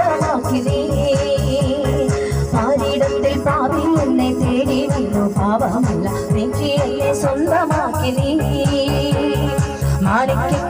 സ്വന്തമാക്കി നീ പാരിടത്തിൽ പാപി എന്നെ തേടി വന്നു പാപമല്ല നെഞ്ചി എന്നെ സ്വന്തമാക്കി നീ മാണിക്യ